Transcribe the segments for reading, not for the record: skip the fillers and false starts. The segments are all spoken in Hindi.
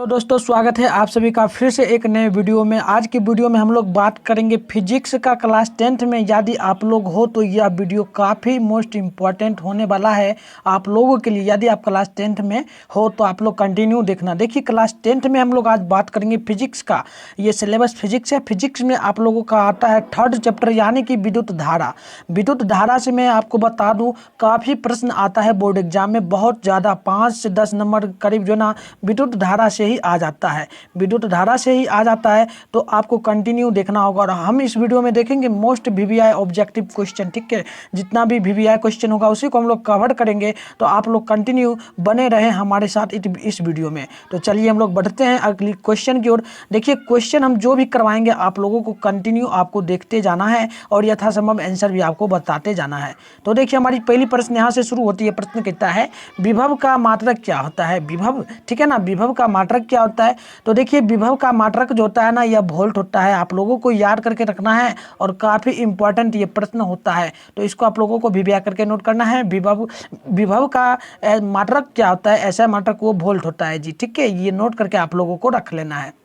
तो दोस्तों स्वागत है आप सभी का फिर से एक नए वीडियो में। आज की वीडियो में हम लोग बात करेंगे फिजिक्स का क्लास 10th में। यदि आप लोग हो तो यह वीडियो काफ़ी मोस्ट इम्पॉर्टेंट होने वाला है आप लोगों के लिए। यदि आप क्लास 10th में हो तो आप लोग कंटिन्यू देखना। देखिए क्लास 10th में हम लोग आज बात करेंगे फिजिक्स का। ये सिलेबस फिजिक्स है। फिजिक्स में आप लोगों का आता है 3rd चैप्टर यानी कि विद्युत धारा। विद्युत धारा से मैं आपको बता दूँ काफ़ी प्रश्न आता है बोर्ड एग्जाम में, बहुत ज़्यादा 5 से 10 नंबर करीब जो ना विद्युत धारा से ही आ जाता है। विद्युत धारा से ही आ जाता है तो आपको कंटिन्यू देखना होगा। और हम इस वीडियो में देखेंगे मोस्ट वीवीआई ऑब्जेक्टिव क्वेश्चन, ठीक है। जितना भी वीवीआई क्वेश्चन होगा उसी को हम लोग कवर करेंगे, तो आप लोग कंटिन्यू बने रहे हमारे साथ इस वीडियो में। तो चलिए हम लोग बढ़ते हैं अगली क्वेश्चन की ओर। देखिए क्वेश्चन हम जो भी करवाएंगे आप लोगों को कंटिन्यू आपको देखते जाना है और यथासंभव आंसर भी आपको बताते जाना है। तो देखिए हमारी पहली प्रश्न यहाँ से शुरू होती है। प्रश्न कहता है विभव का मात्रक क्या होता है। विभव, ठीक है ना, विभव का मात्रक क्या होता है। तो देखिए विभव का मात्रक जो होता है ना, यह वोल्ट होता है। आप लोगों को याद करके रखना है और काफ़ी इंपॉर्टेंट ये प्रश्न होता है, तो इसको आप लोगों को भी व्याख्या करके नोट करना है। विभव का मात्रक क्या होता है, ऐसा मात्रक वो वोल्ट होता है जी, ठीक है। ये नोट करके आप लोगों को रख लेना है।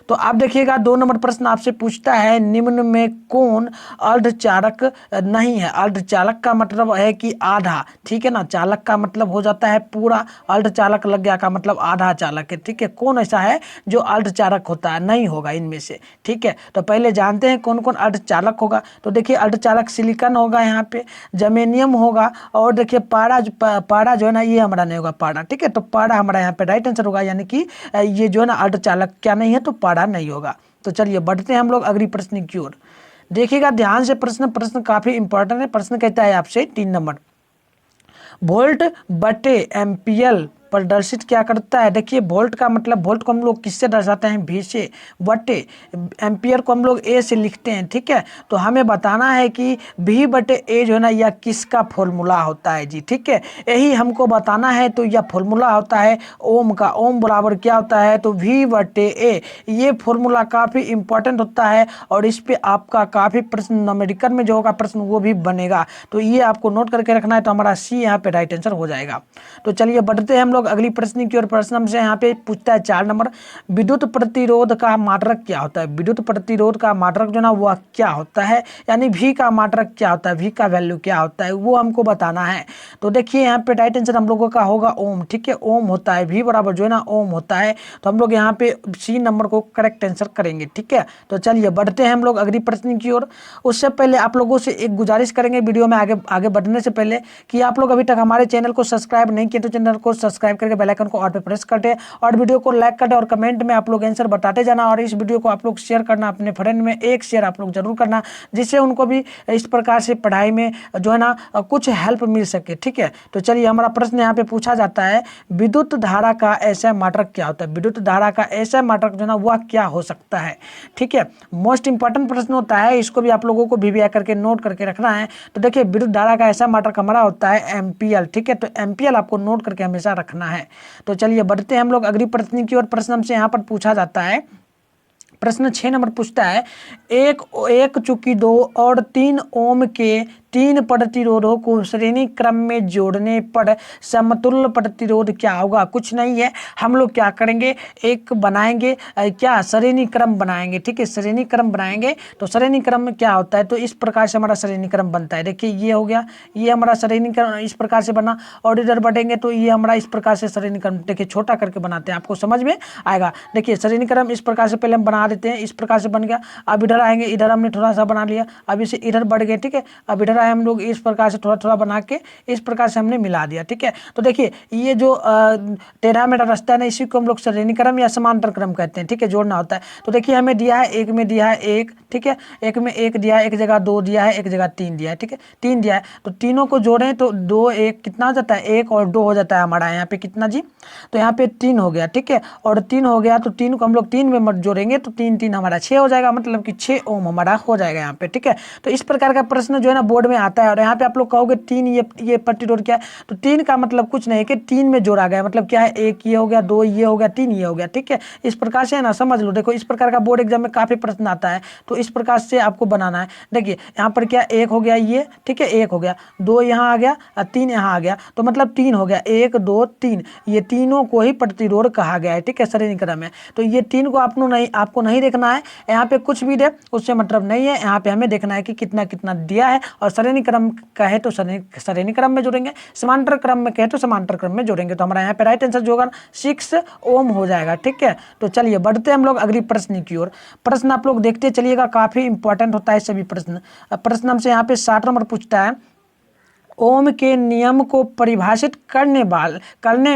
तो आप देखिएगा 2 नंबर प्रश्न आपसे पूछता है निम्न में कौन अर्धचालक नहीं है। अर्धचालक का मतलब है कि आधा, ठीक है ना। चालक का मतलब हो जाता है पूरा, अर्धचालक लग गया का मतलब आधा चालक है, ठीक है। कौन ऐसा है जो अर्धचालक होता है, नहीं होगा इनमें से, ठीक है। तो पहले जानते हैं कौन कौन अर्धचालक होगा। तो देखिए अर्धचालक सिलिकॉन होगा, यहाँ पे जर्मेनियम होगा, और देखिए पारा जो है ना ये हमारा नहीं होगा, पारा, ठीक है। तो पारा हमारा यहाँ पे राइट आंसर होगा, यानी कि ये जो है ना अर्धचालक क्या नहीं है, तो पारा नहीं होगा। तो चलिए बढ़ते हैं हम लोग अगली प्रश्न की ओर। देखिएगा ध्यान से, प्रश्न काफी इंपॉर्टेंट है। प्रश्न कहता है आपसे 3 नंबर, वोल्ट बटे एम्पियर प्रदर्शित क्या करता है। देखिए वोल्ट का मतलब, वोल्ट को हम लोग किससे दर्शाते हैं, V से, बटे एम्पियर को हम लोग A से लिखते हैं, ठीक है। तो हमें बताना है कि V बटे A जो है ना यह किसका फॉर्मूला होता है जी, ठीक है। यही हमको बताना है। तो यह फॉर्मूला होता है ओम का। ओम बराबर क्या होता है, तो V बटे A। ये फॉर्मूला काफ़ी इंपॉर्टेंट होता है और इस पर आपका काफ़ी प्रश्न न्यूमेरिकल में जो होगा प्रश्न वो भी बनेगा। तो ये आपको नोट करके रखना है। तो हमारा C यहाँ पे राइट आंसर हो जाएगा। तो चलिए बढ़ते हैं हम लोग अगली प्रश्न की ओर। प्रश्न हमसे यहाँ पे पूछता है 4 नंबर, विद्युत प्रतिरोध का मात्रक क्या होता है। विद्युत प्रतिरोध का मात्रक जो ना वह क्या होता है, यानी V का मात्रक क्या होता है, V का वैल्यू क्या होता है वो हमको बताना है। तो देखिए यहाँ पे राइट आंसर हम लोगों का होगा ओम, ठीक है। ओम होता है, V बराबर जो है ना ओम होता है। तो हम लोग यहाँ पे C नंबर को करेक्ट आंसर करेंगे, ठीक है। तो चलिए बढ़ते हैं हम लोग अगली प्रश्न की ओर। उससे पहले आप लोगों से एक गुजारिश करेंगे वीडियो में आगे बढ़ने से पहले, कि आप लोग अभी तक हमारे चैनल को सब्सक्राइब नहीं किए तो चैनल को सब्सक्राइब करके बेल आइकन को ऑल पे प्रेस कर दे और वीडियो को लाइक कर दे और कमेंट में आप लोग आंसर बताते जाना। और इस वीडियो को आप लोग शेयर करना अपने फ्रेंड में, एक शेयर आप लोग जरूर करना, जिससे उनको भी इस प्रकार से पढ़ाई में जो है ना कुछ हेल्प मिल सके, ठीक है। तो चलिए हमारा प्रश्न यहाँ पे पूछा जाता है विद्युत धारा का ऐसा मात्रक क्या होता है। विद्युत धारा का ऐसा मात्रक जो है ना वह क्या हो सकता है, ठीक है। मोस्ट इंपॉर्टेंट प्रश्न होता है, इसको भी आप लोगों को वीवीआई करके नोट करके रखना है। तो देखिए विद्युत धारा का ऐसा मात्रक हमारा होता है एम्पियर, ठीक है। तो एम्पियर आपको नोट करके हमेशा रखना है। तो चलिए बढ़ते हैं हम लोग अगली प्रश्न की ओर। प्रश्न हमसे यहाँ पर पूछा जाता है, प्रश्न 6 नंबर पूछता है एक चूंकि 2 और 3 ओम के 3 प्रतिरोधों को श्रेणी क्रम में जोड़ने पर समतुल्य प्रतिरोध क्या होगा। कुछ नहीं है, हम लोग क्या करेंगे, एक बनाएंगे, क्या श्रेणी क्रम बनाएंगे, ठीक है। श्रेणी क्रम बनाएंगे। तो श्रेणी क्रम में क्या होता है, तो इस प्रकार से हमारा श्रेणी क्रम बनता है। देखिए ये हो गया, ये हमारा श्रेणी क्रम इस प्रकार से बना, और इधर बढ़ेंगे तो ये हमारा इस प्रकार से श्रेणी क्रम, देखिए छोटा करके बनाते हैं, आपको समझ में आएगा। देखिए श्रेणी क्रम इस प्रकार से पहले हम बना देते हैं, इस प्रकार से बन गया। अब इधर आएंगे, इधर हमने थोड़ा सा बना लिया, अब इसे इधर बढ़ गए, ठीक है। अब इधर आए हम लोग, इस प्रकार से थोड़ा थोड़ा बना के इस प्रकार से हमने मिला दिया, ठीक है। तो देखिए ये जो टेढ़ा मेढ़ा रास्ता है ना, इसी को हम लोग श्रेणी क्रम या समांतर क्रम कहते हैं, ठीक है। जोड़ना होता है। तो देखिए हमें दिया है, एक में दिया है 1, ठीक है। एक में 1 दिया है, एक जगह 2 दिया है, एक जगह 3 दिया है, ठीक है। 3 दिया है, तो तीनों को जोड़ें तो 2 1 कितना हो जाता है, 1 और 2 हो जाता है हमारा यहाँ पे कितना जी, तो यहाँ पे 3 हो गया, ठीक है। और 3 हो गया तो 3 को हम लोग 3 में जोड़ेंगे तो 3 3 हमारा 6 हो जाएगा, मतलब कि 6 ओम हमारा हो जाएगा यहाँ पे, ठीक है। तो इस प्रकार का प्रश्न जो है ना बोर्ड में आता है। और यहाँ पे आप लोग कहोगे 3 ये प्रतिरोध क्या है, तो 3 का मतलब कुछ नहीं कि 3 में जोड़ा गया, मतलब क्या है, 1 ये हो गया, 2 ये हो गया, 3 ये हो गया, ठीक है। इस प्रकार से है ना, समझ लो। देखो इस प्रकार का बोर्ड एग्जाम में काफ़ी प्रश्न आता है, तो इस प्रकार से आपको बनाना है। देखिए यहाँ पर क्या 1 हो गया ये, ठीक है, 1 हो गया, 2 यहाँ आ गया, 3 यहाँ आ गया, तो मतलब 3 हो गया, 1 2 3, ये तीनों को ही प्रतिरोध कहा गया है, ठीक है, श्रेणी क्रम में। तो ये 3 को आपको नहीं देखना है, यहाँ पे कुछ भी दे उससे मतलब नहीं है। यहाँ पे हमें देखना है कि कितना कितना दिया है, और श्रेणी क्रम का है तो श्रेणी क्रम में जोड़ेंगे, समांतर क्रम में कहे तो समांतर क्रम में जोड़ेंगे। तो हमारा यहाँ पे राइट आंसर जो होगा 6 ओम हो जाएगा, ठीक है। तो चलिए बढ़ते हैं हम लोग अगली प्रश्न की ओर। प्रश्न आप लोग देखते चलिएगा, काफी इंपॉर्टेंट होता है सभी प्रश्न। प्रश्न हमसे यहाँ पे 60 नंबर पूछता है, ओम के नियम को परिभाषित करने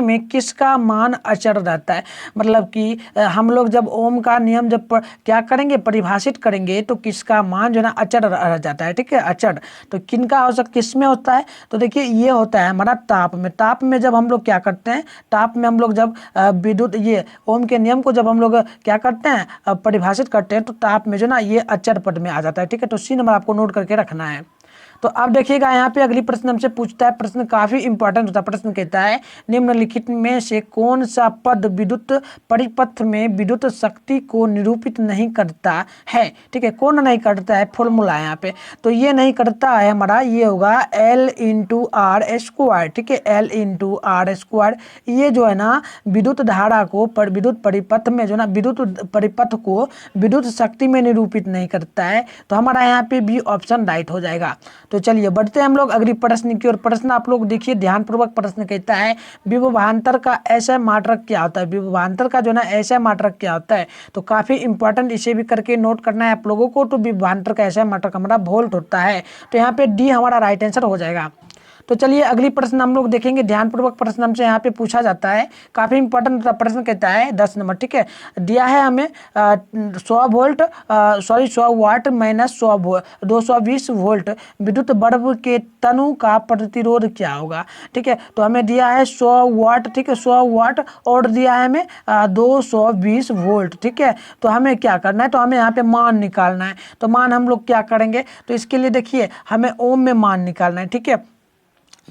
में किसका मान अचर रहता है। मतलब कि हम लोग जब ओम का नियम क्या करेंगे, परिभाषित करेंगे, तो किसका मान जो है ना अचर रह जाता है, ठीक है, अचर। तो किनका हो सकता, किस में होता है, तो देखिए ये होता है हमारा ताप में। ताप में जब हम लोग क्या करते हैं, ताप में हम लोग जब विद्युत ये ओम के नियम को जब हम लोग क्या करते हैं, परिभाषित करते हैं, तो ताप में जो ना ये अचर पद में आ जाता है, ठीक है। तो सी नंबर आपको नोट करके रखना है। तो अब देखिएगा यहाँ पे अगली प्रश्न हमसे पूछता है, प्रश्न काफी इंपॉर्टेंट होता है। प्रश्न कहता है, निम्नलिखित में से कौन सा पद विद्युत परिपथ में विद्युत शक्ति को निरूपित नहीं करता है, ठीक है, कौन नहीं करता है, फॉर्मूला है यहाँ पे। तो ये नहीं करता है हमारा, ये होगा L इंटू आर स्क्वायर, ठीक है, L इंटू आर स्क्वायर। ये जो है ना विद्युत धारा को विद्युत परिपथ में जो ना विद्युत परिपथ को विद्युत शक्ति में निरूपित नहीं करता है। तो हमारा यहाँ पे बी ऑप्शन राइट हो जाएगा। तो चलिए बढ़ते हैं हम लोग अगली प्रश्न की ओर। प्रश्न आप लोग देखिए ध्यानपूर्वक। प्रश्न कहता है, विभवांतर का ऐसा मात्रक क्या होता है। विभवांतर का जो ना ऐसा मात्रक क्या होता है, तो काफी इंपॉर्टेंट, इसे भी करके नोट करना है आप लोगों को। तो विभवांतर का ऐसा मात्रक हमारा वोल्ट होता है। तो यहाँ पे डी हमारा राइट आंसर हो जाएगा। तो चलिए अगली प्रश्न हम लोग देखेंगे ध्यानपूर्वक। प्रश्न हमसे यहाँ पे पूछा जाता है, काफी इंपॉर्टेंट प्रश्न कहता है 10 नंबर, ठीक है। दिया है हमें 100 वाट माइनस 220 वोल्ट विद्युत बल्ब के तनु का प्रतिरोध क्या होगा, ठीक है। तो हमें दिया है 100 वाट, ठीक है, 100 वाट, और दिया है हमें 220 वोल्ट, ठीक है। तो हमें क्या करना है, तो हमें यहाँ पे मान निकालना है। तो मान हम लोग क्या करेंगे, तो इसके लिए देखिए हमें ओम में मान निकालना है, ठीक है।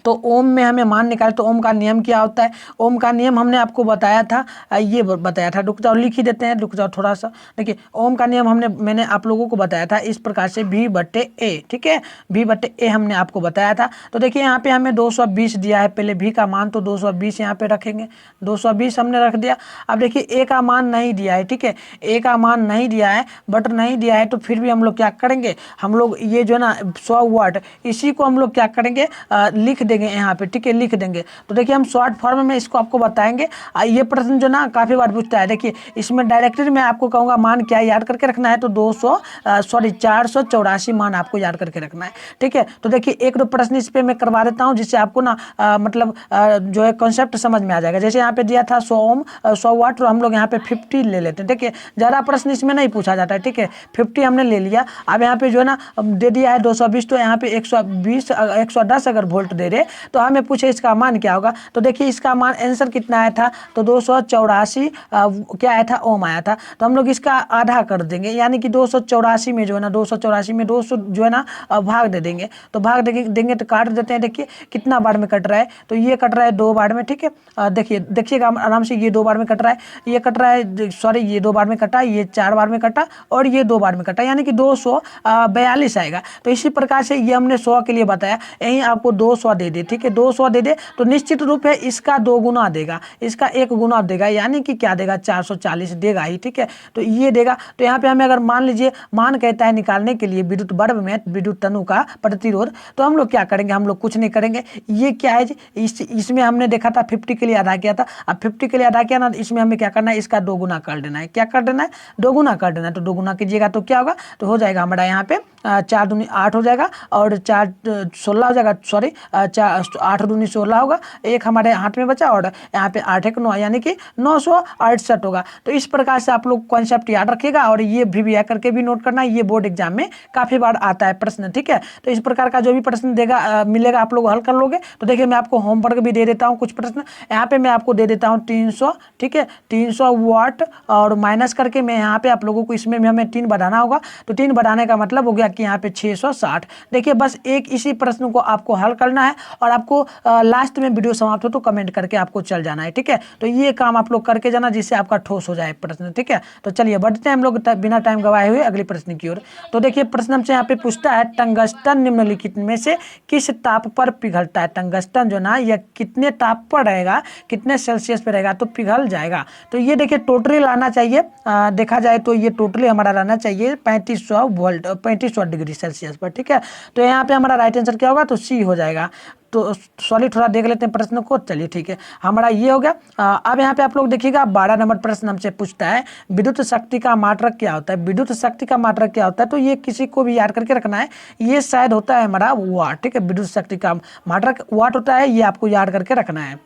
तो ओम में हमें मान निकाले, तो ओम का नियम क्या होता है। ओम का नियम हमने आपको बताया था, ये बताया था, रुक जाओ लिख ही देते हैं, रुक जाओ थोड़ा सा। देखिए ओम का नियम मैंने आप लोगों को बताया था इस प्रकार से, V/A, ठीक है, V/A हमने आपको बताया था। तो देखिए यहाँ पे हमें 220 दिया है, पहले V का मान, तो 220 यहाँ पे रखेंगे, 220 हमने रख दिया। अब देखिए A का मान नहीं दिया है, ठीक है, A का मान नहीं दिया है, बट नहीं दिया है तो फिर भी हम लोग क्या करेंगे, हम लोग ये जो ना 100 वाट, इसी को हम लोग क्या करेंगे, लिख देंगे यहाँ पे, ठीक है, लिख देंगे। तो देखिए हम शॉर्ट फॉर्म में इसको आपको बताएंगे। ये प्रश्न जो ना काफी बार पूछता है। देखिए इसमें डायरेक्टली मैं आपको कहूँगा मान क्या याद करके रखना है, तो 484 मान आपको याद करके रखना है, ठीक है। तो देखिए एक दो प्रश्न इस पे मैं करवा देता हूँ, जिससे आपको ना मतलब जो है कॉन्सेप्ट समझ में आ जाएगा। जैसे यहाँ पे दिया था 100 ओम 100 वाट, तो हम लोग यहाँ पे 50 ले लेते हैं, ठीक है, ज़्यादा प्रश्न इसमें नहीं पूछा जाता है, ठीक है, 50 हमने ले लिया। अब यहाँ पे जो है ना दे दिया है 220, तो यहाँ पे 110 अगर वोल्ट दे रहे, तो हमें पूछे इसका मान क्या होगा। तो देखिए इसका मान आंसर कितना आया था, तो 284 क्या आया था, ओम आया था। तो हम लोग इसका आधा कर देंगे, यानी कि 284 में जो है ना 284 में 200 जो है ना भाग दे देंगे। तो भाग देंगे तो काट देते हैं। देखिए कितना बार में कट रहा है, तो ये कट रहा है 2 बार में, ठीक है। देखिएगा आराम से, ये 2 बार में कट रहा है, ये कट रहा है, सॉरी ये 2 बार में कटा, ये 4 बार में कटा, और ये 2 बार में कटा, यानी कि 242 आएगा। तो इसी प्रकार से ये हमने 100 के लिए बताया, यहीं आपको 200 दे दे, ठीक है, 200 दे दे, तो निश्चित रूप है इसका 2 गुना देगा, इसका 1 गुना देगा, यानी कि क्या देगा, 440 देगा ही, ठीक है। तो ये देगा। तो यहाँ पे हमें अगर मान लीजिए मान कहता है निकालने के लिए विद्युत बल्ब में विद्युत तनु का प्रतिरोध, तो हम लोग क्या करेंगे, हम लोग कुछ नहीं करेंगे। ये क्या है, इसमें हमने देखा था 50 के लिए अदा किया था। अब 50 के लिए अदा किया ना, इसमें हमें क्या करना है, इसका 2 गुना कर देना है। क्या कर देना है, 2 गुना कर देना है। तो 2 गुना कीजिएगा तो क्या होगा, तो हो जाएगा हमारा यहाँ पे 4 दूनी 8 हो जाएगा, और 4 16 हो जाएगा, सॉरी चार 8 दूनी 16 होगा, एक हमारे हाथ में बचा और यहाँ पे 8 एक 9 यानी कि 968 होगा। तो इस प्रकार से आप लोग कॉन्सेप्ट याद रखिएगा और ये भी करके भी नोट करना, ये बोर्ड एग्जाम में काफी बार आता है प्रश्न, ठीक है। तो इस प्रकार का जो भी प्रश्न देगा मिलेगा आप लोग हल कर लोगे। तो देखिए मैं आपको होमवर्क भी दे देता हूँ कुछ प्रश्न, यहाँ पे मैं आपको दे देता हूँ 300, ठीक है, 300 वाट और माइनस करके मैं यहाँ पे आप लोगों को इसमें हमें 3 बढ़ाना होगा। तो 3 बढ़ाने का मतलब हो गया कि यहाँ पे 660। देखिए बस एक इसी प्रश्न को आपको हल करना है और आपको लास्ट में वीडियो समाप्त हो तो कमेंट करके आपको चल जाना है, ठीक है। तो ये काम आप लोग करके जाना जिससे आपका ठोस हो जाए प्रश्न, ठीक है। तो चलिए बढ़ते हैं हम लोग बिना टाइम गवाए हुए अगले प्रश्न की ओर। तो देखिए प्रश्न हमसे यहाँ पे पूछता है टंगस्टन निम्नलिखित में से किस ताप पर पिघलता है। टंगस्टन जो ना यह कितने ताप पर रहेगा, कितने सेल्सियस पे रहेगा तो पिघल जाएगा। तो ये देखिए टोटली लाना चाहिए, देखा जाए तो ये टोटली हमारा रहना चाहिए 3500 वोल्ट 3500 डिग्री सेल्सियस पर, ठीक है। तो यहाँ पे हमारा राइट आंसर क्या होगा, तो सी हो जाएगा। तो सॉरी थोड़ा देख लेते हैं प्रश्न को, चलिए ठीक है हमारा ये हो गया। अब यहाँ पे आप लोग देखिएगा 12 नंबर प्रश्न हमसे पूछता है विद्युत शक्ति का मात्रक क्या होता है। विद्युत शक्ति का मात्रक क्या होता है, तो ये किसी को भी याद करके रखना है, ये शायद होता है हमारा वाट, ठीक है। विद्युत शक्ति का मात्रक वाट होता है, ये आपको याद करके रखना है।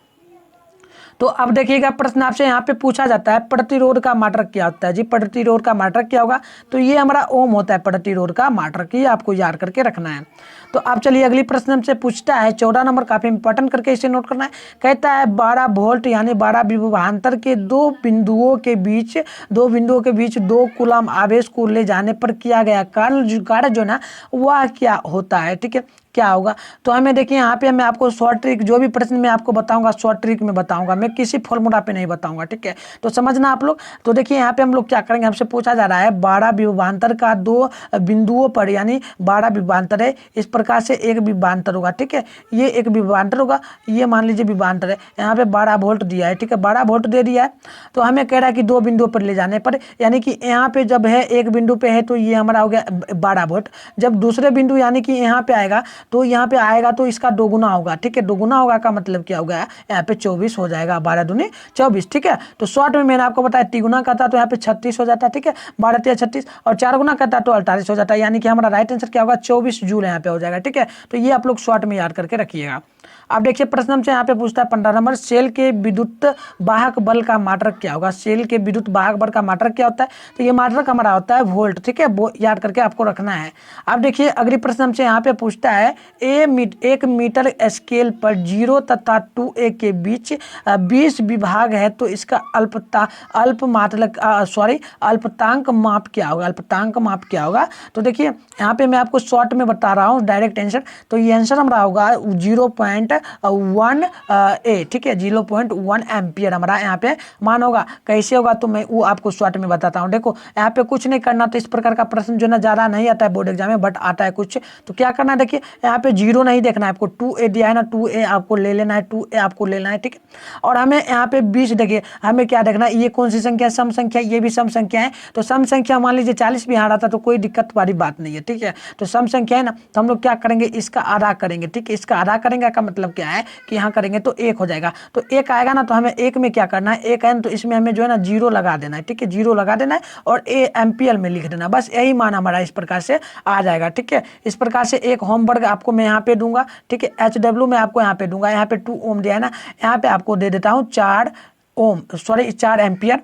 तो अब देखिएगा प्रश्न आपसे यहाँ पे पूछा जाता है प्रतिरोध का मात्रक क्या होता है जी। प्रतिरोध का मात्रक क्या होगा, तो ये हमारा ओम होता है प्रतिरोध का मात्रक, ये आपको याद करके रखना है। तो अब चलिए अगली प्रश्न हमसे पूछता है 14 नंबर, काफी इंपॉर्टेंट करके इसे नोट करना है। कहता है 12 वोल्ट यानी 12 विभवांतर के दो बिंदुओं के बीच 2 कूलम आवेश को ले जाने पर किया गया कार्य जो ना वह क्या होता है, ठीक है, क्या होगा। तो हमें देखिए यहाँ पे मैं आपको शॉर्ट ट्रिक, जो भी प्रश्न मैं आपको बताऊंगा शॉर्ट ट्रिक में बताऊंगा, मैं किसी फॉर्मूला पे नहीं बताऊंगा, ठीक है। तो समझना आप लोग। तो देखिए यहाँ पे हम लोग क्या करेंगे, हमसे पूछा जा रहा है 12 विभवांतर का 2 बिंदुओं पर यानी 12 विभवांतर है, इस प्रकार से एक विभवांतर होगा, ठीक है। ये एक विभवांतर होगा, ये मान लीजिए विभवांतर है, यहाँ पे 12 वोल्ट दिया है, ठीक है, 12 वोल्ट दे दिया है। तो हमें कह रहा है कि 2 बिंदुओं पर ले जाने पर, यानी कि यहाँ पे जब है एक बिंदु पे है तो ये हमारा हो गया 12 वोल्ट। जब दूसरे बिंदु यानी कि यहाँ पे आएगा तो यहाँ पे आएगा तो इसका दोगुना होगा, ठीक है। दोगुना होगा का मतलब क्या होगा, यहाँ पे 24 हो जाएगा, 12 दूनी 24, ठीक है। तो शॉर्ट में मैंने आपको बताया तिगुना करता तो यहाँ पे 36 हो जाता है, ठीक है, 12 तिया 36 और 4 गुना करता तो 48 हो जाता है, यानी कि हमारा राइट आंसर क्या होगा 24 जूल यहाँ पे हो जाएगा, ठीक है। तो ये आप लोग शॉर्ट में याद करके रखिएगा। अब देखिए प्रश्न हमसे यहाँ पे पूछता है 15 नंबर, सेल के विद्युत वाहक बल का मात्रक क्या होगा। सेल के विद्युत वाहक बल का मात्रक क्या होता है, तो ये मात्रक हमारा होता है वोल्ट, ठीक है, वो याद करके आपको रखना है। अब देखिए अगली प्रश्न हमसे यहाँ पे पूछता है 1 मीटर स्केल पर 0 तथा 2a के बीच 20 विभाग है तो इसका अल्पतांक माप क्या होगा। अल्पतांक माप क्या होगा, तो देखिए यहाँ पे मैं आपको शॉर्ट में बता रहा हूँ डायरेक्ट आंसर। तो ये आंसर हमारा होगा 0.1 a, ठीक है, 0.1 एम्पियर हमारा यहाँ पे मान होगा। कैसे होगा तो मैं वो आपको शॉर्ट में बताता हूँ। देखो यहाँ पे कुछ नहीं करना, तो इस प्रकार का प्रश्न जो ना ज़्यादा नहीं आता है बोर्ड एग्जाम में, बट आता है कुछ। तो क्या करना है, देखिए यहाँ पे 0 नहीं देखना है आपको, 2a दिया है ना, 2a आपको ले लेना है, 2a आपको लेना है, ठीक है। और हमें यहाँ पे 20 देखिए, हमें क्या देखना है, ये कौन सी संख्या है, सम संख्या, ये भी सम संख्या है। तो सम संख्या मान लीजिए 40 भी आ रहा था तो कोई दिक्कत वाली बात नहीं है, ठीक है। तो सम संख्या है ना, तो हम लोग क्या करेंगे, इसका आधा करेंगे, ठीक है। इसका आधा करेंगे का मतलब क्या है कि यहाँ करेंगे तो 1 हो जाएगा। तो 1 आएगा ना, तो हमें 1 में क्या करना है, 1 है तो इसमें हमें जो है ना 0 लगा देना है, ठीक है, 0 लगा देना है और a एम्पियर में लिख देना, बस यही मान हमारा इस प्रकार से आ जाएगा, ठीक है। इस प्रकार से एक होमवर्क आपको मैं यहाँ पे दूंगा, ठीक है, HW में आपको यहाँ पे दूंगा। यहाँ पे 2 ओम दिया है ना, यहाँ पे आपको दे देता हूँ 4 एम्पियर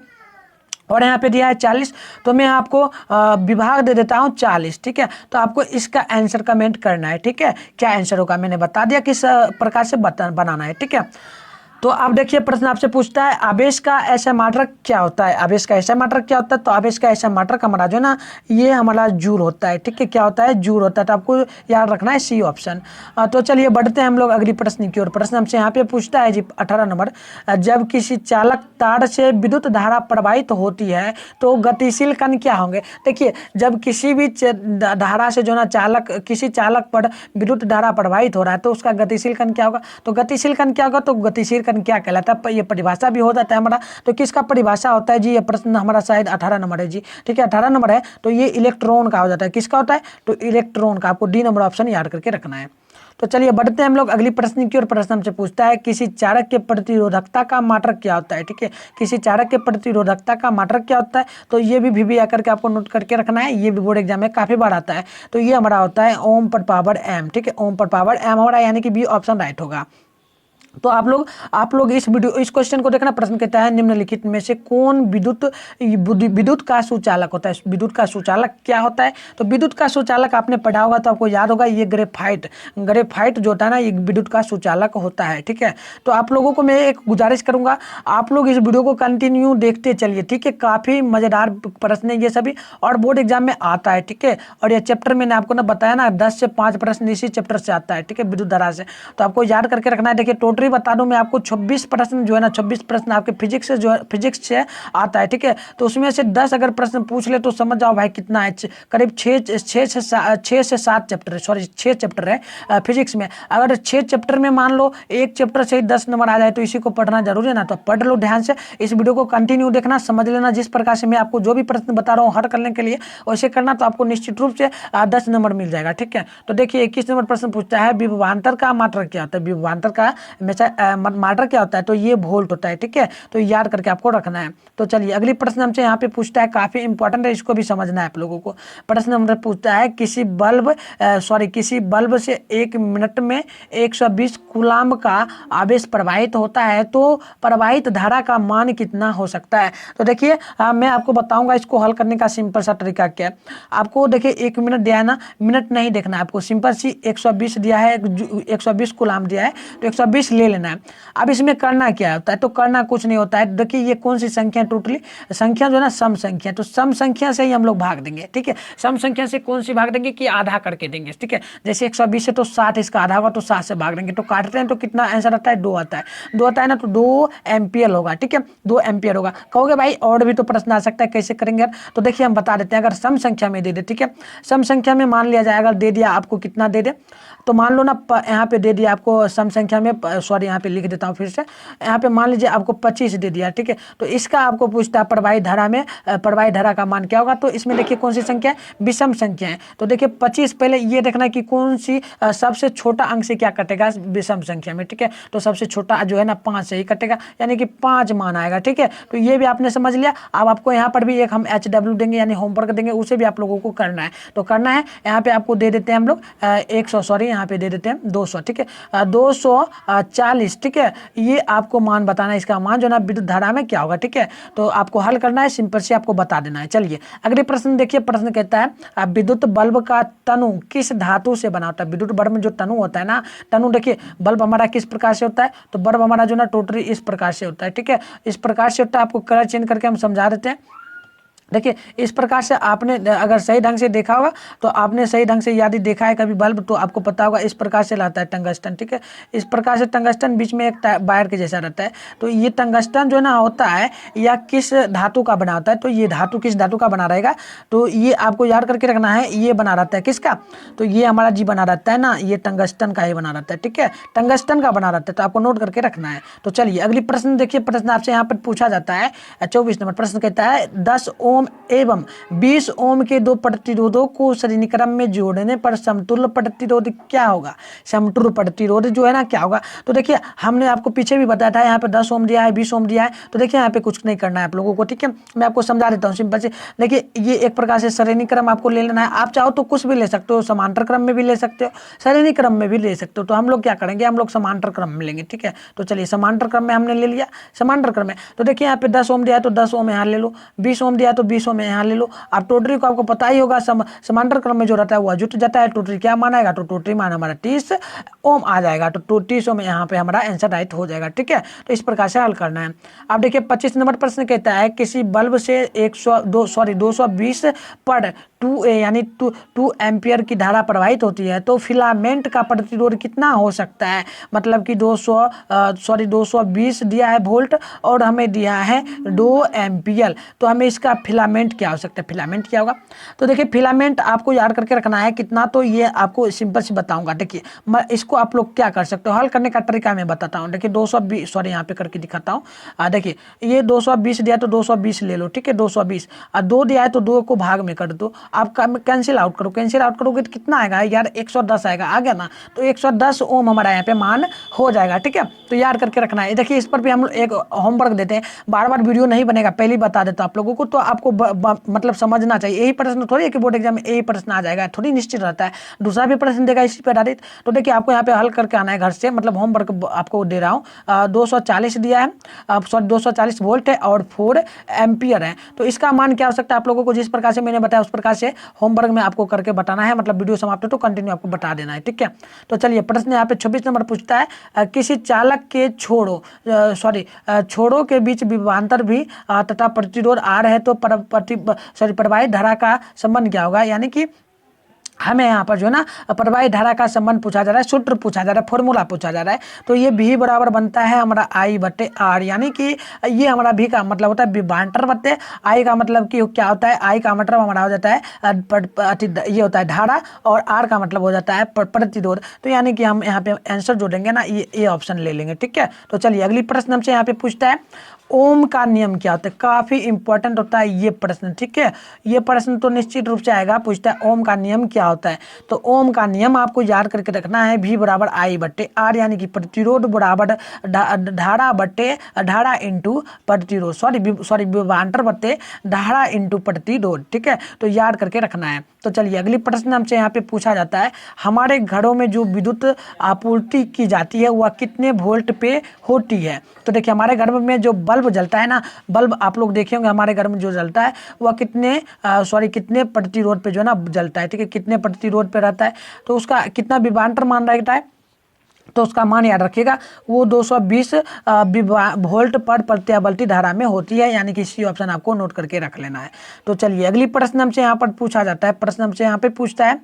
और यहाँ पे दिया है 40, तो मैं आपको विभाग दे देता हूँ 40, ठीक है। तो आपको इसका आंसर कमेंट करना है, ठीक है, क्या आंसर होगा मैंने बता दिया किस प्रकार से बनाना है, ठीक है। तो अब देखिए प्रश्न आपसे पूछता है आवेश का ऐसा मात्रक क्या होता है। आवेश का ऐसा मात्रक क्या होता है, तो आवेश का ऐसा मात्रक हमारा जो ना ये हमारा जूल होता है, ठीक है, क्या होता है, जूल होता है। तो आपको याद रखना है सी ऑप्शन। तो चलिए बढ़ते हैं हम लोग अगली प्रश्न की ओर। प्रश्न हमसे यहाँ पे पूछता है जी 18 नंबर, जब किसी चालक तार से विद्युत धारा प्रवाहित होती है तो गतिशील कण क्या होंगे। देखिए जब किसी भी धारा से जो ना किसी चालक पर विद्युत धारा प्रवाहित हो रहा है तो उसका गतिशील कण क्या होगा। तो गतिशील कण क्या होगा, तो गतिशील क्या कहलाता है, ये परिभाषा भी हो जाता है हमारा। तो किसका परिभाषा होता है जी, ये प्रश्न हमारा शायद 18 नंबर है जी, ठीक है, 18 नंबर है। तो ये इलेक्ट्रॉन का हो जाता है, किसका होता है, तो इलेक्ट्रॉन का। आपको डी नंबर ऑप्शन याद करके रखना है। तो चलिए बढ़ते हैं हम लोग अगली प्रश्न की ओर। प्रश्न हमसे पूछता है किसी चालक के प्रतिरोधकता का मात्रक क्या होता है। ठीक है, किसी चालक के प्रतिरोधकता का मात्रक क्या होता है, तो ये भी वीवी आकर के आपको नोट करके रखना है, ये भी बोर्ड एग्जाम में काफी बार आता है। तो ये हमारा होता है ओम पर पावर एम। ठीक है, ओम पर पावर एम हमारा, यानी कि बी ऑप्शन राइट होगा। तो आप लोग इस क्वेश्चन को देखना। प्रश्न कहता है निम्नलिखित में से कौन विद्युत का सुचालक होता है। विद्युत का सुचालक क्या होता है, तो विद्युत का सुचालक आपने पढ़ा होगा तो आपको याद होगा, ये ग्रेफाइट जो होता है ना, ये विद्युत का सुचालक होता है। ठीक है, तो आप लोगों को मैं एक गुजारिश करूंगा, आप लोग इस वीडियो को कंटिन्यू देखते चलिए। ठीक है, काफी मजेदार प्रश्न है ये सभी, और बोर्ड एग्जाम में आता है। ठीक है, और ये चैप्टर मैंने आपको ना बताया ना, 10 से 5 प्रश्न इसी चैप्टर से आता है। ठीक है, विद्युत धारा से, तो आपको याद करके रखना है। देखिए टोटल बता दूं मैं आपको, 26 प्रश्न जो है ना, 26 प्रश्न आपके फिजिक्स से, जो है फिजिक्स से आता है। ठीक है, तो उसमें से 10 अगर प्रश्न पूछ ले तो समझ जाओ भाई कितना है, करीब 6 से 7 चैप्टर है, सॉरी 6 चैप्टर है फिजिक्स में। अगर 6 चैप्टर में मान लो एक चैप्टर से ही 10 नंबर आ जाए तो इसी को पढ़ना जरूरी है ना। तो पढ़ लो ध्यान से, इस वीडियो को कंटिन्यू देखना, समझ लेना। जिस प्रकार से मैं आपको जो भी प्रश्न बता रहा हूँ हल करने के लिए वैसे करना, तो आपको निश्चित रूप से 10 नंबर मिल जाएगा। ठीक है, तो देखिए 21 नंबर प्रश्न पूछता है विभवांतर का मात्रक क्या होता है। विभवांतर का मात्रक क्या होता है, तो ये वोल्ट होता है। ठीक है, तो याद करके आपको रखना है। तो चलिए अगली प्रश्न हमसे यहाँ पे पूछता है, काफी इंपॉर्टेंट है, इसको भी समझना है आप लोगों को। प्रश्न हमसे पूछता है किसी बल्ब से 1 मिनट में 120 कूलाम का आवेश प्रवाहित होता है, तो प्रवाहित धारा का मान कितना हो सकता है। तो देखिए मैं आपको बताऊंगा इसको हल करने का सिंपल सा तरीका क्या है। आपको देखिए 1 मिनट दिया है ना, मिनट नहीं देखना है आपको, सिंपल सी 120 दिया है, 120 कूलाम दिया है, तो 120 ले लेना है। अब इसमें करना क्या होता है, तो करना कुछ नहीं होता है। देखिए ये कौन सी संख्या, टोटली संख्या जो है ना सम संख्या, तो सम संख्या से ही हम लोग भाग देंगे। ठीक है, सम संख्या से कौन सी भाग देंगे कि आधा करके देंगे। ठीक है, जैसे 120 से तो 60 इसका आधा होगा, तो 7 से भाग देंगे, तो काटते हैं तो कितना आंसर आता है, 2 आता है। 2 आता है ना, तो 2 एम्पियर होगा। ठीक है, 2 एम्पियर होगा। कहोगे भाई और भी तो प्रश्न आ सकता है, कैसे करेंगे, तो देखिए हम बता देते हैं। अगर सम संख्या में दे दे, ठीक है, सम संख्या में मान लिया जाए, अगर दे दिया आपको कितना दे दे, तो मान लो ना यहाँ पे दे दिया आपको सम संख्या में, सॉरी यहाँ पे लिख देता हूँ फिर से, यहाँ पे मान लीजिए आपको 25 दे दिया। ठीक है, तो इसका आपको पूछता है प्रवाहित धारा में, प्रवाहित धारा का मान क्या होगा। तो इसमें देखिए कौन सी संख्या है, विषम संख्या है। तो देखिए 25, पहले ये देखना कि कौन सी सबसे छोटा अंक से क्या कटेगा विषम संख्या में। ठीक है, तो सबसे छोटा जो है ना 5 से ही कटेगा, यानी कि 5 मान आएगा। ठीक है, तो ये भी आपने समझ लिया। अब आपको यहाँ पर भी एक हम HW देंगे, यानी होमवर्क देंगे, उसे भी आप लोगों को करना है। तो करना है, यहाँ पे आपको दे देते हैं हम लोग 100, सॉरी यहाँ पे दे देते हैं 200। ठीक है, 240। ठीक है, ये आपको मान बताना है, इसका मान जो ना विद्युत धारा में क्या होगा। ठीक है, तो आपको हल करना है, सिंपल से आपको बता देना है। चलिए अगले प्रश्न देखिए। प्रश्न कहता है विद्युत बल्ब का तनु किस धातु से बना होता है। विद्युत बल्ब में जो तनु होता है ना, तनु देखिए बल्ब हमारा किस प्रकार से होता है, तो बल्ब हमारा जो ना टोटली इस प्रकार से होता है। ठीक है, इस प्रकार से होता है। आपको कलर चेंज करके हम समझा देते हैं। देखिए इस प्रकार से आपने अगर सही ढंग से देखा होगा, तो आपने सही ढंग से यदि देखा है कभी बल्ब, तो आपको पता होगा इस प्रकार से लाता है टंगस्टन। ठीक है, इस प्रकार से टंगस्टन बीच में एक वायर के जैसा रहता है। तो ये टंगस्टन जो है ना होता है, या किस धातु का बना होता है, तो ये धातु किस धातु का बना रहेगा, तो ये आपको याद करके रखना है। ये बना रहता है किसका, तो ये हमारा जी बना रहता है ना, ये टंगस्टन का ही बना रहता है। ठीक है, टंगस्टन का बना रहता है, तो आपको नोट करके रखना है। तो चलिए अगली प्रश्न देखिए। प्रश्न आपसे यहाँ पर पूछा जाता है 24 नंबर प्रश्न कहता है 10 ओम एवं 20 ओम के 2 प्रतिरोधों को श्रेणी क्रम में जोड़ने पर समतुल्य प्रतिरोध क्या होगा। समतुल्य प्रतिरोध जो है ना क्या होगा, तो देखिए हमने आपको पीछे भी बताया था, यहाँ पे 10 ओम दिया है, 20 ओम दिया है। तो देखिए यहाँ पे कुछ नहीं करना है आप लोगों को। ठीक है, मैं आपको समझा देता हूँ सिंपल से। देखिए ये एक प्रकार से श्रेणी क्रम आपको ले लेना है। आप चाहो तो कुछ भी ले सकते हो, समांतर क्रम में भी ले सकते हो, श्रेणी क्रम में भी ले सकते हो। तो हम लोग क्या करेंगे, हम लोग समांतर क्रम में लेंगे। ठीक है, तो चलिए समांतर क्रम में हमने ले लिया। समांतर क्रम में तो देखिए यहाँ पे 10 ओम दिया है, तो 10 ओम यहाँ ले लो, 20 ओम दिया है तो 20 ओम यहाँ ले लो। अब टोटरी को आपको पता ही होगा, समांतर क्रम में जो रहता है वह जुट जाता है। टोटरी क्या मान आएगा, तो टोटरी मान हमारा 30 ओम आ जाएगा। तो 30 ओम यहाँ पे हमारा आंसर राइट हो जाएगा। ठीक है, तो इस प्रकार से हल करना है। अब देखिए 25 नंबर प्रश्न कहता है किसी बल्ब से 220 पर 2 यानी 2 एम्पियर की धारा प्रवाहित होती है, तो फिलामेंट का प्रतिरोध कितना हो सकता है। मतलब कि 220 दिया है वोल्ट और हमें दिया है 2 एम्पियर, तो हमें इसका फिलामेंट क्या हो सकता है, फिलामेंट क्या होगा। तो देखिए फिलामेंट आपको याद करके रखना है कितना, तो ये आपको सिंपल से बताऊंगा। देखिए मैं इसको आप लोग क्या कर सकते हो, हल करने का तरीका मैं बताता हूँ। देखिए 220, सॉरी यहाँ पे करके दिखाता हूँ। देखिए ये 220 दिया तो 220 ले लो। ठीक है, 220 और 2 दिया है तो 2 को भाग में कर दो, आपका कैंसिल आउट करो, कैंसिल आउट करोगे तो कितना आएगा यार 110 आएगा, आ गया ना। तो 110 ओम हमारा यहाँ पे मान हो जाएगा, ठीक है। तो याद करके रखना है। देखिए इस पर भी हम एक होमवर्क देते हैं, बार बार वीडियो नहीं बनेगा, पहले ही बता देता हूं आप लोगों को, तो आपको मतलब समझना चाहिए। यही प्रश्न थोड़ी है कि बोर्ड एग्जाम में यही प्रश्न आ जाएगा, थोड़ी निश्चित रहता है, दूसरा भी प्रश्न देगा इसी पर आधारित। तो देखिए आपको यहाँ पे हल करके आना है घर से, मतलब होमवर्क आपको दे रहा हूँ। 240 दिया है, सॉरी 240 वोल्ट है और 4 एम्पियर है। तो इसका मान क्या हो सकता है आप लोगों को जिस प्रकार से मैंने बताया उस प्रकार से होमवर्क में आपको करके बताना है, मतलब वीडियो समाप्त हो तो कंटिन्यू आपको बता देना है, ठीक है। तो चलिए प्रश्न यहाँ पे 26 नंबर पूछता है, किसी चालक के छोरों के बीच विभवांतर भी तथा प्रतिरोध R है, तो प्रवाहित धारा का संबंध क्या होगा। यानी कि हमें यहाँ पर जो है ना प्रवाहित धारा का संबंध पूछा जा रहा है, सूत्र पूछा जा रहा है, फॉर्मूला पूछा जा रहा है। तो ये भी बराबर बनता है हमारा I/R, यानी कि ये हमारा भी का मतलब होता है विभवांतर बटे I का मतलब कि क्या होता है, I का मतलब हमारा हो जाता है ये होता है धारा, और R का मतलब हो जाता है प्रतिरोध। तो यानी कि हम यहाँ पे आंसर जोड़ेंगे ना, ये ऑप्शन ले लेंगे, ठीक है। तो चलिए अगली प्रश्न हमसे यहाँ पे पूछता है, ओम का नियम क्या होता है। काफी इंपॉर्टेंट होता है ये प्रश्न, ठीक है। ये प्रश्न तो निश्चित रूप से आएगा, पूछता है ओम का नियम क्या होता है। तो ओम का नियम आपको याद करके रखना है, V बराबर I/R, यानी कि प्रतिरोध बराबर धारा इंटू प्रतिरोध, सॉरी विभवांतर बटे धारा इंटू प्रतिरोध, ठीक है। तो याद करके रखना है। तो चलिए अगली प्रश्न हमसे यहाँ पे पूछा जाता है, हमारे घरों में जो विद्युत आपूर्ति की जाती है वह कितने वोल्ट पे होती है। तो देखिए हमारे घर में जो बल्ब जलता है ना, बल्ब आप लोग देखे होंगे हमारे घर में जो जलता है वह कितने प्रतिरोध पे जो है ना जलता है, ठीक है, कितने प्रतिरोध पे रहता है। तो उसका कितना विभवांतर मान रहता है, तो उसका मान याद रखिएगा, वो 220 वोल्ट पर प्रत्यावर्ती धारा में होती है, यानी कि सी ऑप्शन आपको नोट करके रख लेना है। तो चलिए अगली प्रश्न हमसे यहाँ पर पूछा जाता है, प्रश्न हमसे यहाँ पे पूछता है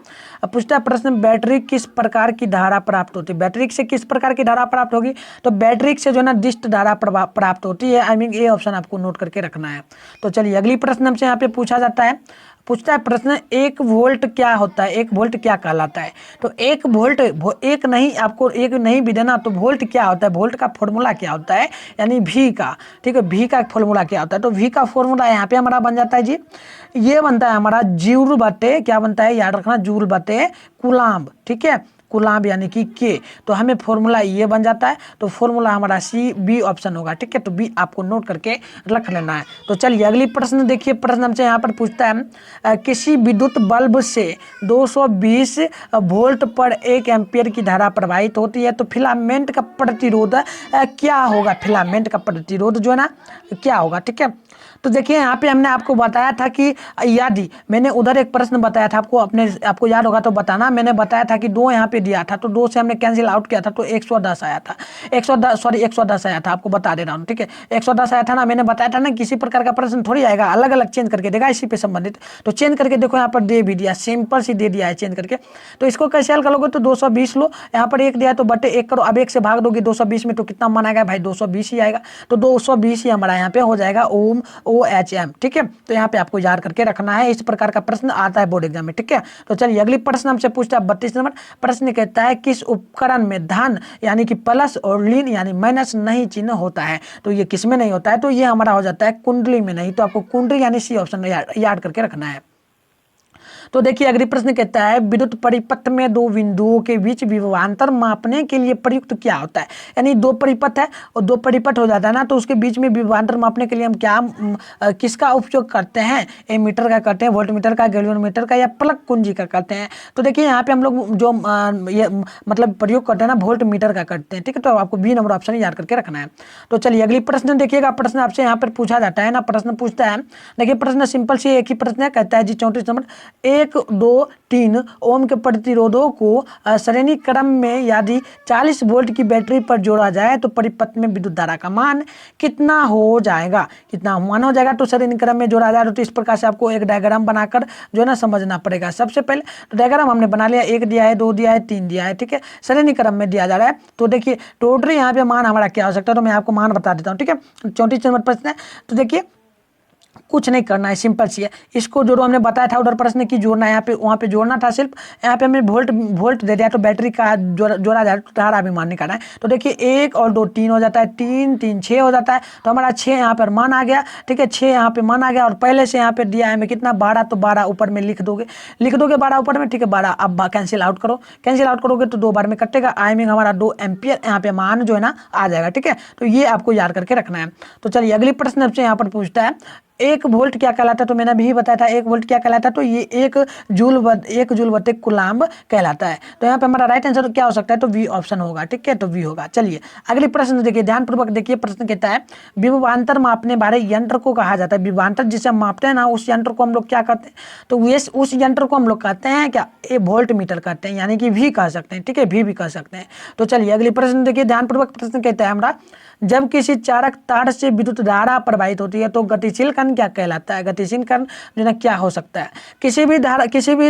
प्रश्न, बैटरी किस प्रकार की धारा प्राप्त होती है। बैटरी से किस प्रकार की धारा प्राप्त होगी, तो बैटरी से जो है ना डिस्ट धारा प्राप्त होती है, आई मीन ये ऑप्शन आपको नोट करके रखना है। तो चलिए अगली प्रश्न हमसे यहाँ पे पूछता है प्रश्न, 1 वोल्ट क्या होता है, 1 वोल्ट क्या कहलाता है। तो 1 वोल्ट आपको एक नहीं भी देना, तो वोल्ट क्या होता है, वोल्ट का फॉर्मूला क्या होता है, यानी V का, ठीक है, V का फॉर्मूला क्या होता है। तो V का फॉर्मूला यहाँ पे हमारा बन जाता है जी, ये बनता है हमारा जूल बटे, क्या बनता है याद रखना, जूल बटे कूलाम्ब, ठीक है, कूलाम्ब यानी कि के। तो हमें फॉर्मूला ये बन जाता है, तो फॉर्मूला हमारा B ऑप्शन होगा, ठीक है। तो B आपको नोट करके रख लेना है। तो चलिए अगली प्रश्न देखिए, प्रश्न हमसे यहाँ पर पूछता है, किसी विद्युत बल्ब से 220 वोल्ट पर 1 एम्पियर की धारा प्रवाहित होती है, तो फिलामेंट का प्रतिरोध क्या होगा, फिलामेंट का प्रतिरोध जो है ना क्या होगा, ठीक है। तो देखिए यहाँ पे हमने आपको बताया था कि यदि मैंने उधर एक प्रश्न बताया था आपको याद होगा तो बताना, मैंने बताया था कि 2 यहाँ पे दिया था, तो 2 से हमने कैंसिल आउट किया था, तो 110 आया था, 110 आया था, आपको बता दे रहा हूँ, ठीक है। 110 आया था ना, मैंने बताया था ना, किसी प्रकार का प्रश्न थोड़ी आएगा, अलग अलग चेंज करके देगा इसी पे संबंधित। तो चेंज करके देखो यहाँ पर दे भी दिया, सिंपल सी दे दिया है चेंज करके। तो इसको कैसे हल करोगे, तो 220 लो, यहाँ पर 1 दिया है तो बटे 1 करो, अब 1 से भाग दोगे 220 में, तो कितना मान आएगा भाई, 220 ही आएगा। तो 220 ही हमारा यहाँ पे हो जाएगा ओम, OHM, ठीक है। तो यहाँ पे आपको याद करके रखना है, इस प्रकार का प्रश्न आता है बोर्ड एग्जाम में, ठीक है। तो चलिए अगली प्रश्न हमसे पूछता है 32 नंबर प्रश्न, कहता है किस उपकरण में धन यानी कि प्लस और लीन यानी माइनस नहीं चिन्ह होता है। तो ये किस में नहीं होता है, तो ये हमारा हो जाता है कुंडली में नहीं। तो आपको कुंडली यानी C ऑप्शन याद करके रखना है। तो देखिए अगली प्रश्न कहता है, विद्युत परिपथ में 2 बिंदुओं के बीच विभवांतर मापने के लिए प्रयुक्त क्या होता है। यानी 2 परिपथ है और 2 परिपथ हो जाता है ना, तो उसके बीच में विभवांतर मापने के लिए हम किसका उपयोग करते हैं, एमीटर का करते हैं, वोल्टमीटर का, गैल्वेनोमीटर का, या प्लग कुंजी का करते हैं। तो देखिए यहाँ पे हम लोग जो ये मतलब प्रयोग करते हैं ना, वोल्टमीटर का करते हैं, ठीक है। तो आपको B नंबर ऑप्शन याद करके रखना है। तो चलिए अगली प्रश्न देखिएगा, प्रश्न आपसे यहाँ पर पूछा जाता है ना, प्रश्न पूछता है, देखिए प्रश्न सिंपल सी एक ही प्रश्न है, कहता है जी 34 नंबर, 1, 2, 3 ओम के प्रतिरोधों को श्रेणी क्रम में यदि 40 वोल्ट की बैटरी पर जोड़ा जाए तो परिपथ में विद्युत धारा का मान कितना हो जाएगा, कितना मान हो जाएगा। तो श्रेणी क्रम में जोड़ा जाए तो इस प्रकार से आपको एक डायग्राम बनाकर जो है ना समझना पड़ेगा। सबसे पहले तो डायग्राम हमने बना लिया, 1 दिया है, 2 दिया है, 3 दिया है, ठीक है, श्रेणी क्रम में दिया जा रहा है। तो देखिए टोटल यहाँ पे मान हमारा क्या हो सकता है, तो मैं आपको मान बता देता हूँ, ठीक है। 34 नंबर प्रश्न है, तो देखिए कुछ नहीं करना है, सिंपल सी है। इसको जोड़ो, हमने बताया था उधर प्रश्न की जोड़ना है, यहाँ पे वहाँ पे जोड़ना था सिर्फ। यहाँ पे हमें वोल्ट दे दिया तो बैटरी का जोड़ा जाए तो धारा भी मान निकालना है। तो देखिए 1 और 2 3 हो जाता है, 3 3 6 हो जाता है। तो हमारा 6 यहाँ पर मान आ गया, ठीक है, 6 यहाँ पे मान आ गया। और पहले से यहाँ पे दिया है हमें कितना 12, तो 12 ऊपर में लिख दोगे 12 ऊपर में, ठीक है 12। अब कैंसिल आउट करो, कैंसिल आउट करोगे तो 2 बार में कटेगा, आई मीन हमारा 2 एम्पियर यहाँ पे मान जो है ना आ जाएगा, ठीक है। तो ये आपको याद करके रखना है। तो चलिए अगली प्रश्न आपसे यहाँ पर पूछता है 1 वोल्ट क्या कहलाता है। तो मैंने भी बताया था 1 वोल्ट क्या कहलाता है, तो ये 1 जूल बटे कुलाम्ब कहलाता है। तो यहाँ पे हमारा राइट आंसर क्या हो सकता है, तो वी ऑप्शन होगा, ठीक है, तो वी होगा। चलिए अगली प्रश्न देखिए, ध्यानपूर्वक देखिए। प्रश्न कहता है विभवांतर मापने वाले यंत्र को कहा जाता है। विभवांतर जिसे हम मापते हैं ना, उस यंत्र को हम लोग क्या कहते हैं, तो उस यंत्र को हम लोग कहते हैं क्या, ए वोल्ट मीटर कहते हैं, यानी कि वी कह सकते हैं, ठीक है, वी भी कह सकते हैं। तो चलिए अगली प्रश्न देखिए, ध्यानपूर्वक। प्रश्न कहता है हमारा जब किसी चालक तार से विद्युत धारा प्रवाहित होती है तो गतिशील कण क्या कहलाता है। गतिशील कण जो ना क्या हो सकता है, किसी भी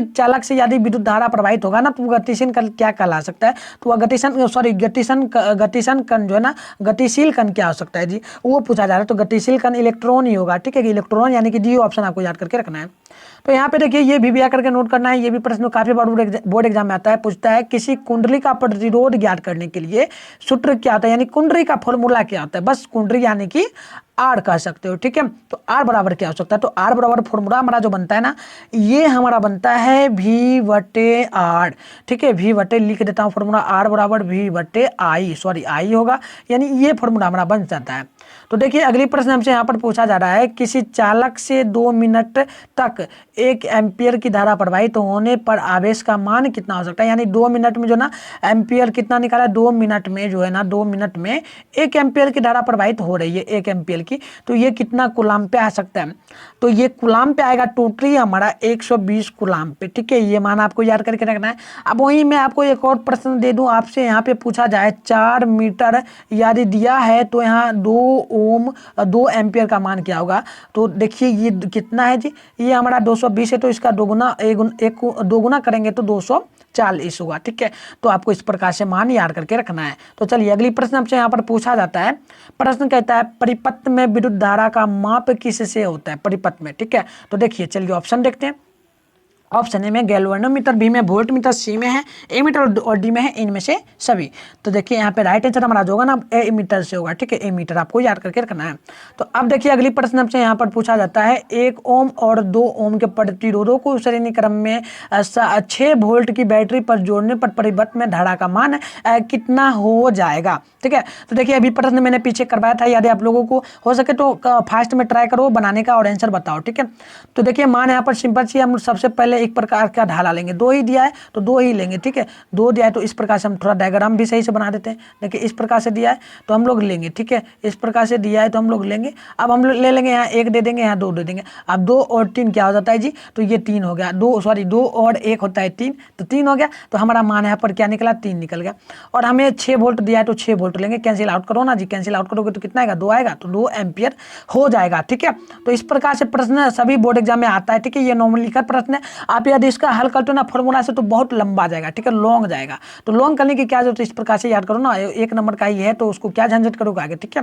चालक से यदि विद्युत धारा प्रवाहित होगा ना, तो गतिशील कण क्या कहला सकता है, तो वह गतिशन कण जो है ना, गतिशील कण क्या हो सकता है जी, वो पूछा जा रहा है। तो गतिशील कण इलेक्ट्रॉन ही होगा, ठीक है, इलेक्ट्रॉन, यानी कि डी ऑप्शन आपको याद करके रखना है। तो यहाँ पे देखिए ये भी करके नोट करना है। ये भी प्रश्न काफी बार बोर्ड एग्जाम में आता है, पूछता है किसी कुंडली का प्रतिरोध ज्ञात करने के लिए सूत्र क्या होता है, यानी कुंडली का फॉर्मूला क्या होता है। बस कुंडली यानी कि आर कह सकते हो, ठीक है। तो आर बराबर क्या हो सकता है, तो आर बराबर फॉर्मूला हमारा जो बनता है ना, ये हमारा बनता है V बटे आर, ठीक है, V बटे लिख देता हूँ फॉर्मूला, आर बराबर V बटे आई, सॉरी आई होगा, यानी ये फॉर्मूला हमारा बन जाता है। तो देखिए अगली प्रश्न हमसे यहाँ पर पूछा जा रहा है किसी चालक से 2 मिनट तक 1 एम्पियर की धारा प्रवाहित होने पर आवेश का मान कितना हो सकता है। यानी 2 मिनट में जो ना एम्पियर कितना निकाला, 2 मिनट में जो है ना, 2 मिनट में 1 एम्पियर की धारा प्रवाहित हो रही है, 1 एम्पियर की, तो ये कितना कूलाम्ब पे आ सकता है। तो ये कूलाम्ब पे आएगा टोटली हमारा 120 कूलाम्ब पे, ठीक है, ये मान आपको याद करके रखना है। अब वहीं मैं आपको एक और प्रश्न दे दूं आपसे, यहाँ पे पूछा जाए 4 मीटर यदि दिया है तो यहाँ 2 एम्पियर का मान क्या होगा। तो देखिए ये कितना है जी, ये हमारा 220 है, तो इसका दोगुना करेंगे तो 240 होगा, ठीक है। तो आपको इस प्रकार से मान याद करके रखना है। तो चलिए अगली प्रश्न आपसे यहाँ पर पूछा जाता है। प्रश्न कहता है परिपथ में विद्युत धारा का माप किससे होता है, परिपथ में, ठीक है। तो देखिए चलिए ऑप्शन देखते हैं। ऑप्शन ए में गैल्वेनोमीटर, बी में वोल्ट मीटर, सी में है ए मीटर और डी में है इनमें से सभी। तो देखिए यहाँ पे राइट आंसर हमारा जो होगा ना ए मीटर से होगा, ठीक है, ए मीटर आपको याद करके रखना है। तो अब देखिए अगली प्रश्न आपसे यहाँ पर पूछा जाता है 1 ओम और 2 ओम के प्रतिरोधों को श्रेणी क्रम में 6 वोल्ट की बैटरी पर जोड़ने पर परिपथ में धारा का मान कितना हो जाएगा, ठीक है। तो देखिए अभी प्रश्न मैंने पीछे करवाया था, यदि आप लोगों को हो सके तो फास्ट में ट्राई करो बनाने का और आंसर बताओ, ठीक है। तो देखिए मान यहाँ पर सिंपल सी, हम सबसे पहले एक प्रकार का ढाला लेंगे, 2 ही दिया है तो 2 ही लेंगे, ठीक है। 2 दिया है तो इस प्रकार से हम थोड़ा डायग्राम भी सही से बना देते हैं। देखिए इस प्रकार से दिया है तो हम लोग लेंगे, ठीक है, इस प्रकार से दिया है तो हम लोग लेंगे। अब हम ले लेंगे, यहाँ 1 दे देंगे, यहाँ 2 दे देंगे। अब 2 और 3 क्या हो जाता है जी, तो ये 3 हो गया, 2 और 1 होता है 3, तो 3 हो गया। तो हमारा मान यहाँ पर क्या निकला, 3 निकल गया। और हमें 6 वोल्ट दिया है तो 6 वोल्ट लेंगे, कैंसिल आउट करो ना जी, कैंसिल आउट करोगे तो कितना आएगा, 2 आएगा, तो 2 एम्पियर हो जाएगा, ठीक है। तो इस प्रकार से प्रश्न सभी बोर्ड एग्जाम में आता है, ठीक है। ये नॉर्मली का प्रश्न है, आप यदि इसका हल करते हो ना फॉर्मूला से तो बहुत लंबा जाएगा, ठीक है, लॉन्ग जाएगा। तो लॉन्ग करने की क्या जरूरत है, इस प्रकार से याद करो ना, 1 नंबर का ही है तो उसको क्या झंझट करोगे आगे, ठीक है।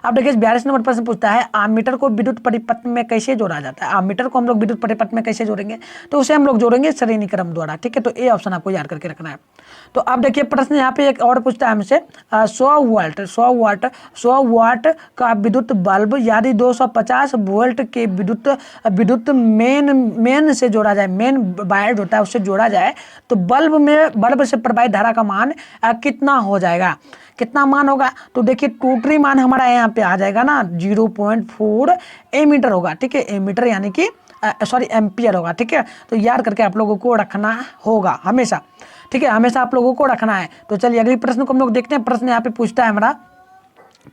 अब देखिए 42 नंबर प्रश्न पूछता है आमीटर को विद्युत परिपथ में कैसे जोड़ा जाता है। आमीटर को हम लोग विद्युत परिपथ में कैसे जोड़ेंगे, तो उसे हम लोग जोड़ेंगे श्रेणी क्रम द्वारा, ठीक है। तो ए ऑप्शन आपको याद करके रखना है। तो अब देखिए प्रश्न यहाँ पे एक और पूछता है हमसे 100 वाट का विद्युत बल्ब यदि 250 वोल्ट के विद्युत मेन से जोड़ा जाए, मेन वायर होता है उससे जोड़ा जाए तो बल्ब से प्रवाहित धारा का मान कितना हो जाएगा, कितना मान होगा। तो देखिए टोटली मान हमारा यहाँ पे आ जाएगा ना 0.4 एमीटर होगा, ठीक है, एमीटर यानी कि सॉरी एम्पियर होगा, ठीक है। तो याद करके आप लोगों को रखना होगा हमेशा, ठीक है, हमेशा आप लोगों को रखना है। तो चलिए अगली प्रश्न को हम लोग देखते हैं। प्रश्न यहाँ पे पूछता है हमारा,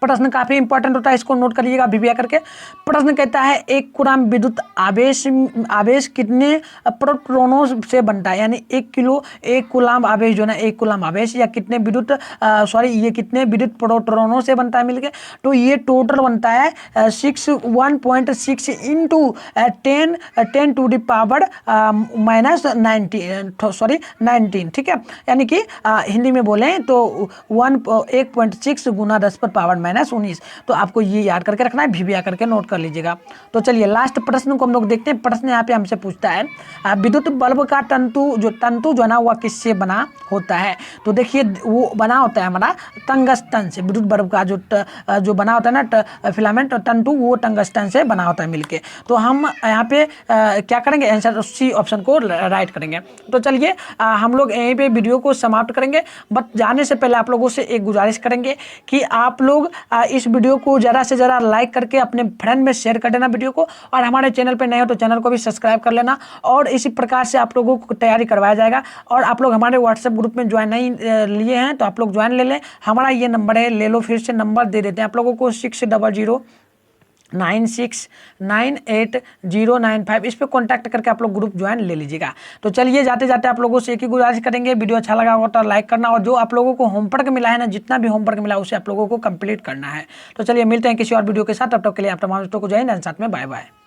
प्रश्न काफी इंपॉर्टेंट होता है, इसको नोट करिएगा अभी भी करके। प्रश्न कहता है 1 कूलाम्ब विद्युत आवेश कितने प्रोटॉनों से बनता है। यानी 1 कूलाम्ब आवेश जो है 1 कूलाम्ब आवेश या कितने विद्युत प्रोटॉनों से बनता है मिलके। तो ये टोटल बनता है 1.6 इंटू 10 टू द पावर -19, ठीक है। यानी कि हिंदी में बोलें तो 1.6 गुना 10 पर पावर -19। तो आपको ये याद करके रखना है, VBA करके नोट कर लीजिएगा। तो चलिए लास्ट प्रश्न को हम लोग देखते हैं। प्रश्न यहाँ पे हमसे पूछता है विद्युत बल्ब का तंतु जो है ना वह किससे बना होता है। तो देखिए वो बना होता है हमारा टंगस्टन से। विद्युत बल्ब का जो बना होता है ना फिलामेंट तंतु, वो टंगस्टन से बना होता है मिलके। तो हम यहाँ पे क्या करेंगे, आंसर सी ऑप्शन को राइट करेंगे। तो चलिए हम लोग यहीं पे वीडियो को समाप्त करेंगे। बट जाने से पहले आप लोगों से एक गुजारिश करेंगे कि आप लोग इस वीडियो को ज़्यादा से ज़्यादा लाइक करके अपने फ्रेंड में शेयर कर देना वीडियो को, और हमारे चैनल पर नए हो तो चैनल को भी सब्सक्राइब कर लेना। और इसी प्रकार से आप लोगों को तैयारी करवाया जाएगा। और आप लोग हमारे व्हाट्सएप ग्रुप में ज्वाइन नहीं लिए हैं तो आप लोग ज्वाइन ले लें। हमारा ये नंबर है, ले लो, फिर से नंबर दे देते हैं आप लोगों को 6009698095। इस पे कांटेक्ट करके आप लोग ग्रुप ज्वाइन ले लीजिएगा। तो चलिए जाते जाते आप लोगों से एक ही गुजारिश करेंगे, वीडियो अच्छा लगा होगा तो लाइक करना, और जो आप लोगों को होमवर्क मिला है ना, जितना भी होमवर्क मिला उसे आप लोगों को कंप्लीट करना है। तो चलिए मिलते हैं किसी और वीडियो के साथ। तब तक के लिए आप तमाम दोस्तों को जय हिंद, साथ में बाय बाय।